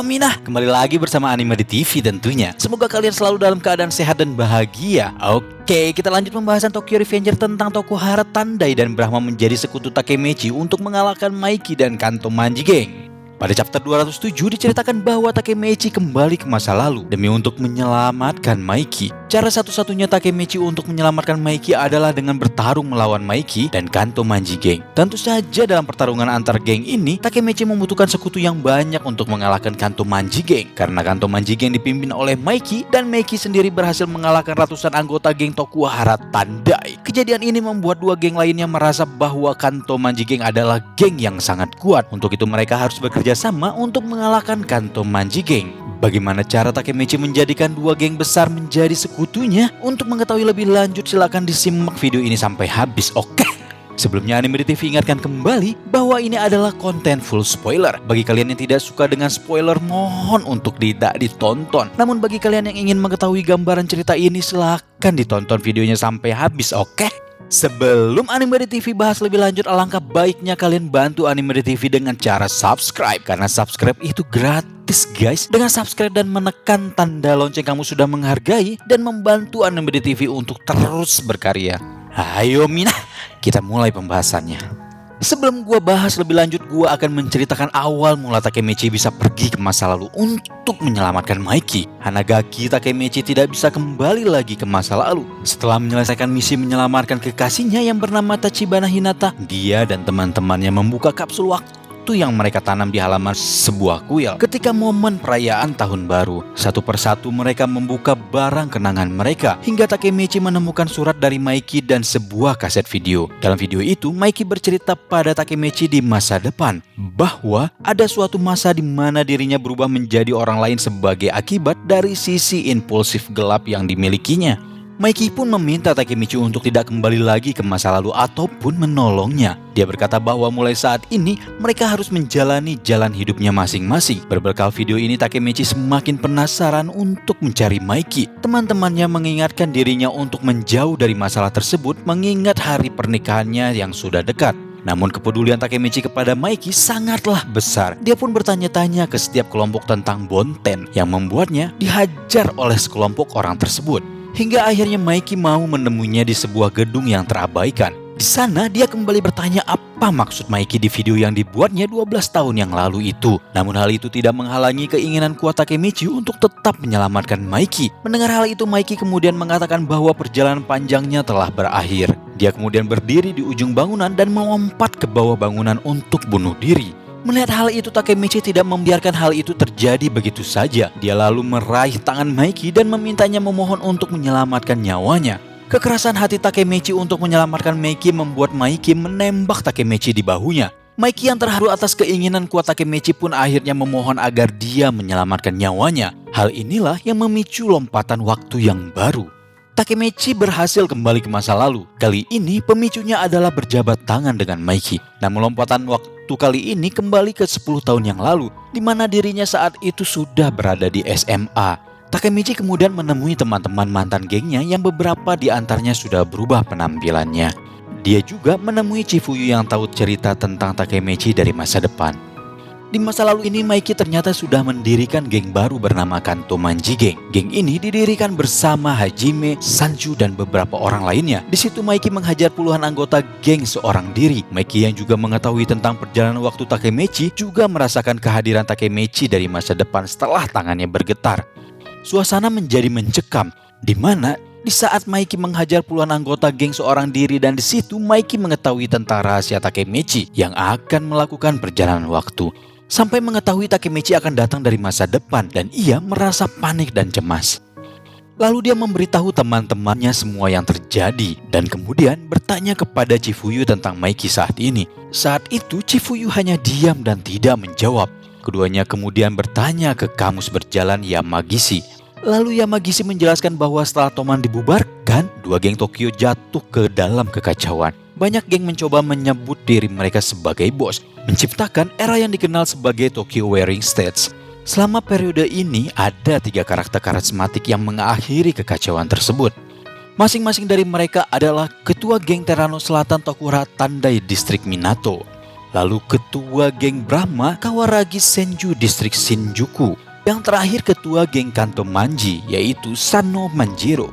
Minah, kembali lagi bersama Anime di TV tentunya. Semoga kalian selalu dalam keadaan sehat dan bahagia. Oke, kita lanjut pembahasan Tokyo Revenger tentang Tokuhara Tandai dan Brahma menjadi sekutu Takemechi untuk mengalahkan Maiki dan Kanto Manji Gang. Pada chapter 207 diceritakan bahwa Takemechi kembali ke masa lalu demi untuk menyelamatkan Maiki. Cara satu-satunya Takemechi untuk menyelamatkan Maiki adalah dengan bertarung melawan Maiki dan Kanto Manji Gang. Tentu saja dalam pertarungan antar geng ini, Takemechi membutuhkan sekutu yang banyak untuk mengalahkan Kanto Manji Gang. Karena Kanto Manji Gang dipimpin oleh Maiki dan Maiki sendiri berhasil mengalahkan ratusan anggota geng Tokuhara Tandai. Kejadian ini membuat dua geng lainnya merasa bahwa Kanto Manji Gang adalah geng yang sangat kuat. Untuk itu mereka harus bekerja sama untuk mengalahkan Kanto Manji Gang. Bagaimana cara Takemechi menjadikan dua geng besar menjadi sekutunya? Untuk mengetahui lebih lanjut silakan disimak video ini sampai habis, oke? Sebelumnya Anime di TV ingatkan kembali bahwa ini adalah konten full spoiler. Bagi kalian yang tidak suka dengan spoiler, mohon untuk tidak ditonton. Namun bagi kalian yang ingin mengetahui gambaran cerita ini, silakan ditonton videonya sampai habis, oke? Sebelum Anime di TV bahas lebih lanjut, alangkah baiknya kalian bantu Anime di TV dengan cara subscribe. Karena subscribe itu gratis guys. Dengan subscribe dan menekan tanda lonceng, kamu sudah menghargai dan membantu Anime di TV untuk terus berkarya. Ayo Minah, kita mulai pembahasannya. Sebelum gua bahas lebih lanjut, gua akan menceritakan awal mula Takemechi bisa pergi ke masa lalu untuk menyelamatkan Maiki. Hanagaki Takemechi tidak bisa kembali lagi ke masa lalu. Setelah menyelesaikan misi menyelamatkan kekasihnya yang bernama Tachibana Hinata, dia dan teman-temannya membuka kapsul waktu yang mereka tanam di halaman sebuah kuil. Ketika momen perayaan tahun baru, satu persatu mereka membuka barang kenangan mereka, hingga Takemechi menemukan surat dari Maiki dan sebuah kaset video. Dalam video itu, Maiki bercerita pada Takemechi di masa depan bahwa ada suatu masa di mana dirinya berubah menjadi orang lain sebagai akibat dari sisi impulsif gelap yang dimilikinya. Maiki pun meminta Takemechi untuk tidak kembali lagi ke masa lalu ataupun menolongnya. Dia berkata bahwa mulai saat ini mereka harus menjalani jalan hidupnya masing-masing. Berbekal video ini, Takemechi semakin penasaran untuk mencari Maiki. Teman-temannya mengingatkan dirinya untuk menjauh dari masalah tersebut mengingat hari pernikahannya yang sudah dekat. Namun kepedulian Takemechi kepada Maiki sangatlah besar. Dia pun bertanya-tanya ke setiap kelompok tentang Bonten yang membuatnya dihajar oleh sekelompok orang tersebut. Hingga akhirnya Maiki mau menemuinya di sebuah gedung yang terabaikan. Di sana dia kembali bertanya apa maksud Maiki di video yang dibuatnya 12 tahun yang lalu itu. Namun hal itu tidak menghalangi keinginan kuat Takemechi untuk tetap menyelamatkan Maiki. Mendengar hal itu, Maiki kemudian mengatakan bahwa perjalanan panjangnya telah berakhir. Dia kemudian berdiri di ujung bangunan dan melompat ke bawah bangunan untuk bunuh diri. Melihat hal itu, Takemechi tidak membiarkan hal itu terjadi begitu saja. Dia lalu meraih tangan Maiki dan memintanya memohon untuk menyelamatkan nyawanya. Kekerasan hati Takemechi untuk menyelamatkan Maiki membuat Maiki menembak Takemechi di bahunya. Maiki yang terharu atas keinginan kuat Takemechi pun akhirnya memohon agar dia menyelamatkan nyawanya. Hal inilah yang memicu lompatan waktu yang baru. Takemechi berhasil kembali ke masa lalu. Kali ini pemicunya adalah berjabat tangan dengan Maiki. Namun lompatan waktu kali ini kembali ke 10 tahun yang lalu, di mana dirinya saat itu sudah berada di SMA. Takemechi kemudian menemui teman-teman mantan gengnya yang beberapa di antaranya sudah berubah penampilannya. Dia juga menemui Chifuyu yang tahu cerita tentang Takemechi dari masa depan. Di masa lalu ini, Maiki ternyata sudah mendirikan geng baru bernama Kanto Manji Gang. Geng ini didirikan bersama Hajime, Sanju, dan beberapa orang lainnya. Di situ Maiki menghajar puluhan anggota geng seorang diri. Maiki yang juga mengetahui tentang perjalanan waktu Takemechi juga merasakan kehadiran Takemechi dari masa depan setelah tangannya bergetar. Suasana menjadi mencekam, di mana di saat Maiki menghajar puluhan anggota geng seorang diri, dan di situ Maiki mengetahui tentang rahasia Takemechi yang akan melakukan perjalanan waktu. Sampai mengetahui Takemechi akan datang dari masa depan dan ia merasa panik dan cemas. Lalu dia memberitahu teman-temannya semua yang terjadi dan kemudian bertanya kepada Chifuyu tentang Maiki saat ini. Saat itu Chifuyu hanya diam dan tidak menjawab. Keduanya kemudian bertanya ke kamus berjalan Yamagishi. Lalu Yamagishi menjelaskan bahwa setelah Toman dibubarkan, dua geng Tokyo jatuh ke dalam kekacauan. Banyak geng mencoba menyebut diri mereka sebagai bos, menciptakan era yang dikenal sebagai Tokyo Warring States. Selama periode ini, ada 3 karakter karismatik yang mengakhiri kekacauan tersebut. Masing-masing dari mereka adalah ketua geng Terano Selatan Tokuhara Tandai Distrik Minato. Lalu ketua geng Brahma Kawaragi Senju distrik Shinjuku. Yang terakhir ketua geng Kanto Manji yaitu Sano Manjiro.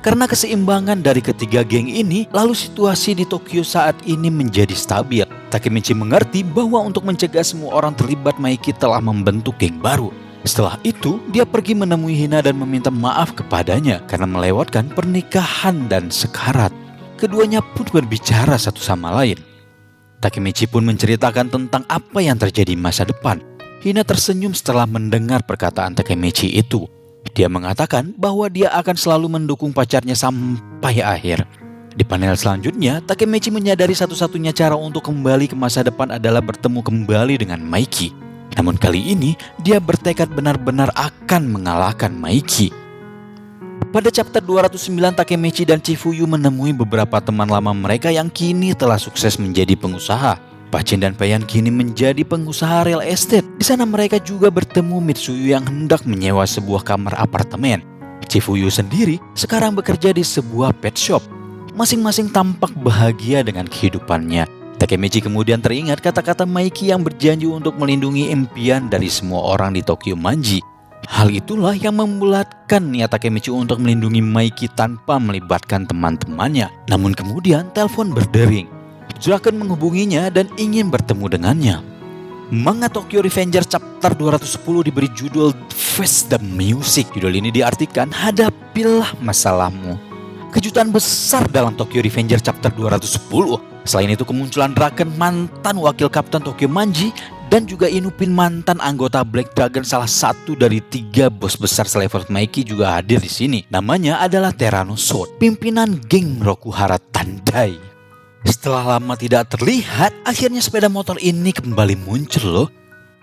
Karena keseimbangan dari ketiga geng ini, lalu situasi di Tokyo saat ini menjadi stabil. Takemichi mengerti bahwa untuk mencegah semua orang terlibat, Maiki telah membentuk geng baru. Setelah itu, dia pergi menemui Hina dan meminta maaf kepadanya karena melewatkan pernikahan dan sekarat. Keduanya pun berbicara satu sama lain. Takemichi pun menceritakan tentang apa yang terjadi masa depan. Hina tersenyum setelah mendengar perkataan Takemichi itu. Dia mengatakan bahwa dia akan selalu mendukung pacarnya sampai akhir. Di panel selanjutnya, Takemichi menyadari satu-satunya cara untuk kembali ke masa depan adalah bertemu kembali dengan Maiki. Namun kali ini, dia bertekad benar-benar akan mengalahkan Maiki. Pada chapter 209, Takemichi dan Chifuyu menemui beberapa teman lama mereka yang kini telah sukses menjadi pengusaha. Pachin dan Payan kini menjadi pengusaha real estate. Di sana mereka juga bertemu Mitsuyu yang hendak menyewa sebuah kamar apartemen. Chifuyu sendiri sekarang bekerja di sebuah pet shop. Masing-masing tampak bahagia dengan kehidupannya. Takemichi kemudian teringat kata-kata Maiki yang berjanji untuk melindungi impian dari semua orang di Tokyo Manji. Hal itulah yang membulatkan niat Takemichi untuk melindungi Maiki tanpa melibatkan teman-temannya. Namun kemudian telepon berdering. Draken menghubunginya dan ingin bertemu dengannya. Manga Tokyo Revenger chapter 210 diberi judul Face the Music. Judul ini diartikan hadapilah masalahmu. Kejutan besar dalam Tokyo Revenger chapter 210. Selain itu kemunculan Draken, mantan wakil kapten Tokyo Manji, dan juga Inupin, mantan anggota Black Dragon, salah satu dari 3 bos besar selevel Maiki juga hadir di sini. Namanya adalah Terano Sword, pimpinan geng Rokuhara Tandai. Setelah lama tidak terlihat, akhirnya sepeda motor ini kembali muncul loh.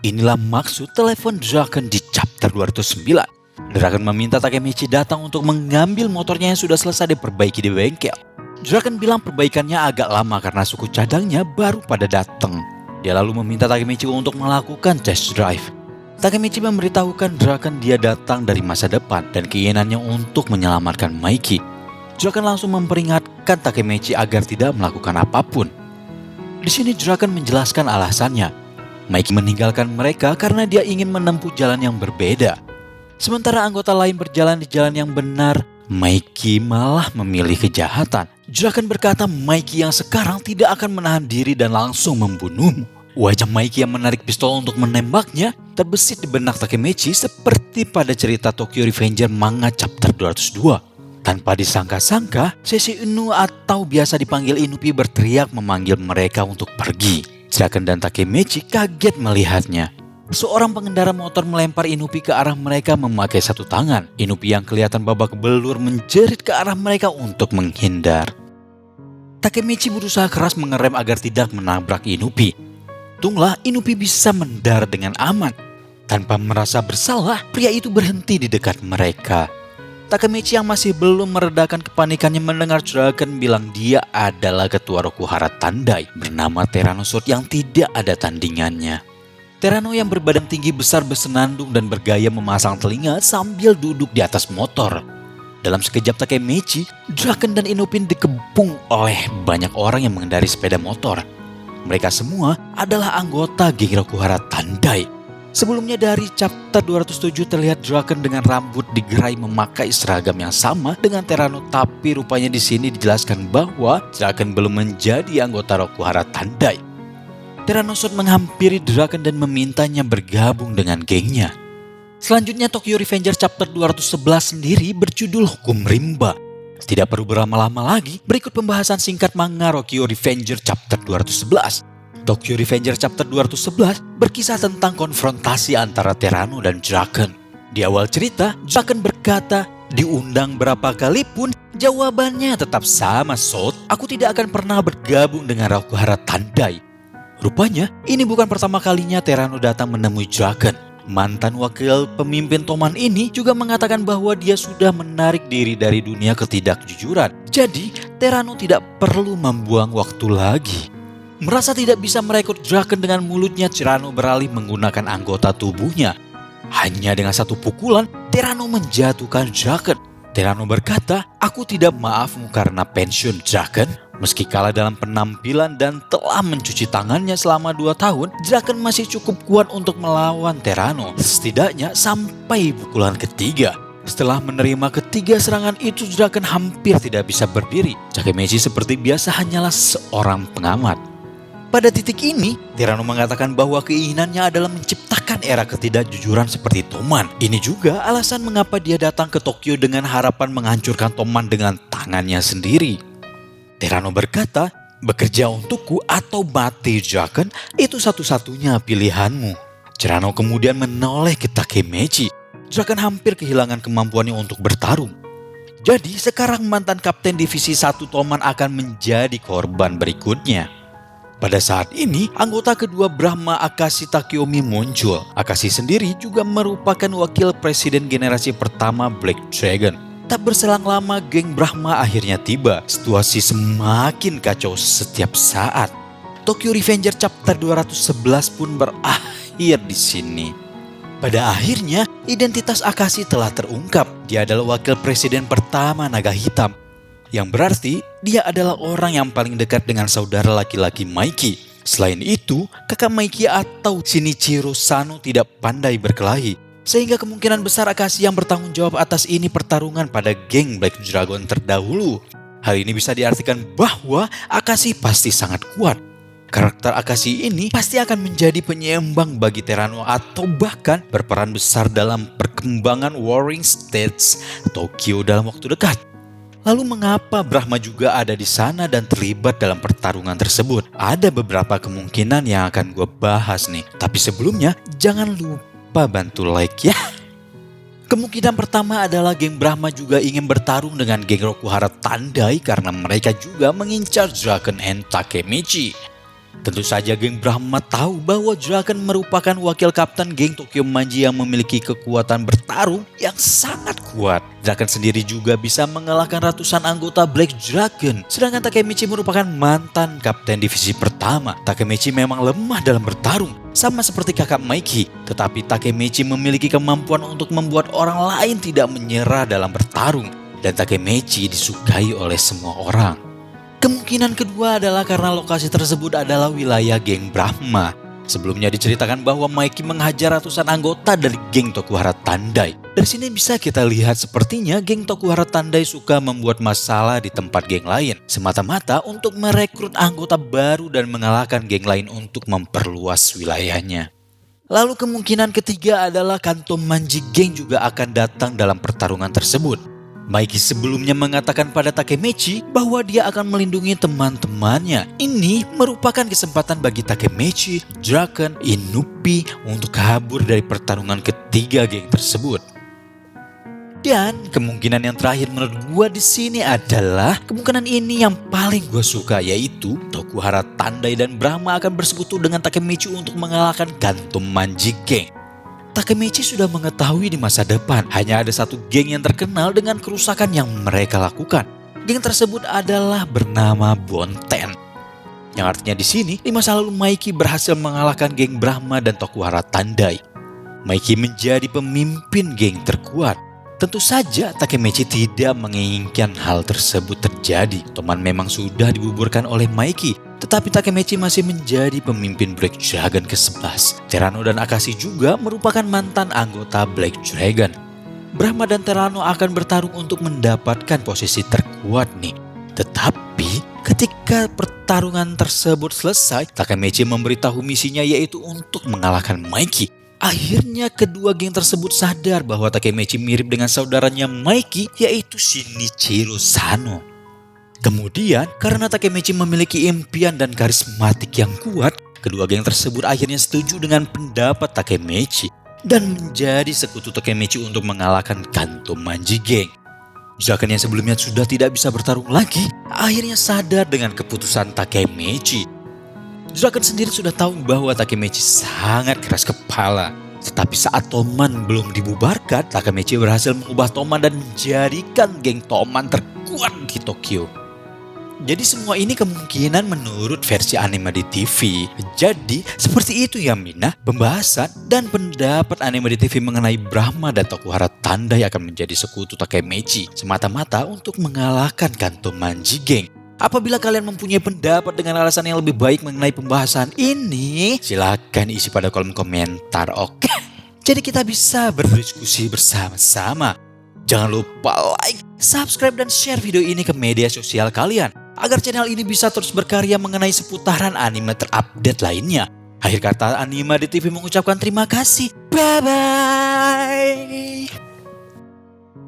Inilah maksud telepon Draken di chapter 209. Draken meminta Takemichi datang untuk mengambil motornya yang sudah selesai diperbaiki di bengkel. Draken bilang perbaikannya agak lama karena suku cadangnya baru pada datang. Dia lalu meminta Takemichi untuk melakukan test drive. Takemichi memberitahukan Draken dia datang dari masa depan dan keinginannya untuk menyelamatkan Maiki. Draken langsung memperingatkan Takemichi agar tidak melakukan apapun. Di sini Draken menjelaskan alasannya. Maiki meninggalkan mereka karena dia ingin menempuh jalan yang berbeda. Sementara anggota lain berjalan di jalan yang benar, Maiki malah memilih kejahatan. Draken berkata Maiki yang sekarang tidak akan menahan diri dan langsung membunuhmu. Wajah Maiki yang menarik pistol untuk menembaknya terbesit di benak Takemichi seperti pada cerita Tokyo Revenger manga chapter 202. Tanpa disangka-sangka, Sesi Inu atau biasa dipanggil Inupi berteriak memanggil mereka untuk pergi. Draken dan Takemichi kaget melihatnya. Seorang pengendara motor melempar Inupi ke arah mereka memakai satu tangan. Inupi yang kelihatan babak belur menjerit ke arah mereka untuk menghindar. Takemichi berusaha keras mengerem agar tidak menabrak Inupi. Untunglah Inupi bisa mendarat dengan aman. Tanpa merasa bersalah, pria itu berhenti di dekat mereka. Takemichi yang masih belum meredakan kepanikannya mendengar Draken bilang dia adalah ketua Rokuhara Tandai bernama Terano Sword yang tidak ada tandingannya. Terano yang berbadan tinggi besar bersenandung dan bergaya memasang telinga sambil duduk di atas motor. Dalam sekejap Takemichi, Draken dan Inupin dikepung oleh banyak orang yang mengendari sepeda motor. Mereka semua adalah anggota geng Rokuhara Tandai. Sebelumnya dari chapter 207 terlihat Draken dengan rambut digerai memakai seragam yang sama dengan Terano, tapi rupanya di sini dijelaskan bahwa Draken belum menjadi anggota Rokuhara Tandai. Terano Sword menghampiri Draken dan memintanya bergabung dengan gengnya. Selanjutnya Tokyo Revenger chapter 211 sendiri berjudul Hukum Rimba. Tidak perlu berlama-lama lagi, berikut pembahasan singkat manga Tokyo Revenger chapter 211. Tokyo Revenger chapter 211 berkisah tentang konfrontasi antara Terano dan Draken. Di awal cerita, Draken berkata, diundang berapa kali pun jawabannya tetap sama, Sword. Aku tidak akan pernah bergabung dengan Rokuhara Tandai. Rupanya, ini bukan pertama kalinya Terano datang menemui Draken. Mantan wakil pemimpin Toman ini juga mengatakan bahwa dia sudah menarik diri dari dunia ketidakjujuran. Jadi, Terano tidak perlu membuang waktu lagi. Merasa tidak bisa merekrut Draken dengan mulutnya, Terano beralih menggunakan anggota tubuhnya. Hanya dengan satu pukulan, Terano menjatuhkan Draken. Terano berkata, "Aku tidak maafmu karena pensiun, Draken." Meski kalah dalam penampilan dan telah mencuci tangannya selama 2 tahun, Draken masih cukup kuat untuk melawan Terano, setidaknya sampai pukulan ketiga. Setelah menerima ketiga serangan itu, Draken hampir tidak bisa berdiri. Takemechi seperti biasa hanyalah seorang pengamat. Pada titik ini, Terano mengatakan bahwa keinginannya adalah menciptakan era ketidakjujuran seperti Toman. Ini juga alasan mengapa dia datang ke Tokyo dengan harapan menghancurkan Toman dengan tangannya sendiri. Terano berkata, "Bekerja untukku atau mati, Draken, itu satu-satunya pilihanmu." Terano kemudian menoleh ke Takemechi. Draken hampir kehilangan kemampuannya untuk bertarung. Jadi sekarang mantan kapten divisi 1 Toman akan menjadi korban berikutnya. Pada saat ini, anggota kedua Brahma, Akashi Takeomi, muncul. Akashi sendiri juga merupakan wakil presiden generasi pertama Black Dragon. Tak berselang lama, geng Brahma akhirnya tiba. Situasi semakin kacau setiap saat. Tokyo Revenger Chapter 211 pun berakhir di sini. Pada akhirnya, identitas Akashi telah terungkap. Dia adalah wakil presiden pertama Naga Hitam. Yang berarti dia adalah orang yang paling dekat dengan saudara laki-laki Maiki. Selain itu, kakak Maiki atau Shinichiro Sano tidak pandai berkelahi. Sehingga kemungkinan besar Akashi yang bertanggung jawab atas ini pertarungan pada geng Black Dragon terdahulu. Hal ini bisa diartikan bahwa Akashi pasti sangat kuat. Karakter Akashi ini pasti akan menjadi penyeimbang bagi Terano atau bahkan berperan besar dalam perkembangan Warring States Tokyo dalam waktu dekat. Lalu mengapa Brahma juga ada di sana dan terlibat dalam pertarungan tersebut? Ada beberapa kemungkinan yang akan gue bahas nih. Tapi sebelumnya jangan lupa bantu like ya. Kemungkinan pertama adalah geng Brahma juga ingin bertarung dengan geng Rokuhara Tandai karena mereka juga mengincar Draken and Takemechi. Tentu saja geng Brahma tahu bahwa Draken merupakan wakil kapten geng Tokyo Manji yang memiliki kekuatan bertarung yang sangat kuat. Draken sendiri juga bisa mengalahkan ratusan anggota Black Dragon. Sedangkan Takemechi merupakan mantan kapten divisi pertama. Takemechi memang lemah dalam bertarung, sama seperti kakak Maiki. Tetapi Takemechi memiliki kemampuan untuk membuat orang lain tidak menyerah dalam bertarung. Dan Takemechi disukai oleh semua orang. Kemungkinan kedua adalah karena lokasi tersebut adalah wilayah geng Brahma. Sebelumnya diceritakan bahwa Maiki menghajar ratusan anggota dari geng Tokuhara Tandai. Dari sini bisa kita lihat sepertinya geng Tokuhara Tandai suka membuat masalah di tempat geng lain. Semata-mata untuk merekrut anggota baru dan mengalahkan geng lain untuk memperluas wilayahnya. Lalu kemungkinan ketiga adalah Kanto Manji Geng juga akan datang dalam pertarungan tersebut. Maiki sebelumnya mengatakan pada Takemechi bahwa dia akan melindungi teman-temannya. Ini merupakan kesempatan bagi Takemechi, Draken, Inupi untuk kabur dari pertarungan ketiga geng tersebut. Dan kemungkinan yang terakhir menurut gue di sini adalah kemungkinan ini yang paling gue suka, yaitu Tokuhara Tandai dan Brahma akan bersekutu dengan Takemechi untuk mengalahkan Kanto Manji Geng. Takemechi sudah mengetahui di masa depan hanya ada satu geng yang terkenal dengan kerusakan yang mereka lakukan. Geng tersebut adalah bernama Bonten. Yang artinya di sini di masa lalu Maiki berhasil mengalahkan geng Brahma dan Tokuhara Tandai. Maiki menjadi pemimpin geng terkuat. Tentu saja Takemechi tidak menginginkan hal tersebut terjadi. Toman memang sudah dibuburkan oleh Maiki, tetapi Takemechi masih menjadi pemimpin Black Dragon ke-11. Terano dan Akashi juga merupakan mantan anggota Black Dragon. Brahma dan Terano akan bertarung untuk mendapatkan posisi terkuat nih. Tetapi ketika pertarungan tersebut selesai, Takemechi memberitahu misinya yaitu untuk mengalahkan Maiki. Akhirnya kedua geng tersebut sadar bahwa Takemechi mirip dengan saudaranya Maiki yaitu Shinichiro Sano. Kemudian karena Takemechi memiliki impian dan karismatik yang kuat, kedua geng tersebut akhirnya setuju dengan pendapat Takemechi dan menjadi sekutu Takemechi untuk mengalahkan Kanto Manji Geng. Draken yang sebelumnya sudah tidak bisa bertarung lagi, akhirnya sadar dengan keputusan Takemechi. Draken sendiri sudah tahu bahwa Takemechi sangat keras kepala. Tetapi saat Toman belum dibubarkan, Takemechi berhasil mengubah Toman dan menjadikan geng Toman terkuat di Tokyo. Jadi semua ini kemungkinan menurut versi anime di TV. Jadi seperti itu ya Mina, pembahasan dan pendapat anime di TV mengenai Brahma dan Tokuhara Tandai akan menjadi sekutu Takemechi semata-mata untuk mengalahkan Kanto Manji Geng. Apabila kalian mempunyai pendapat dengan alasan yang lebih baik mengenai pembahasan ini, silakan isi pada kolom komentar, oke? Jadi kita bisa berdiskusi bersama-sama. Jangan lupa like, subscribe, dan share video ini ke media sosial kalian agar channel ini bisa terus berkarya mengenai seputaran anime terupdate lainnya. Akhir kata, Anime di TV mengucapkan terima kasih. Bye-bye.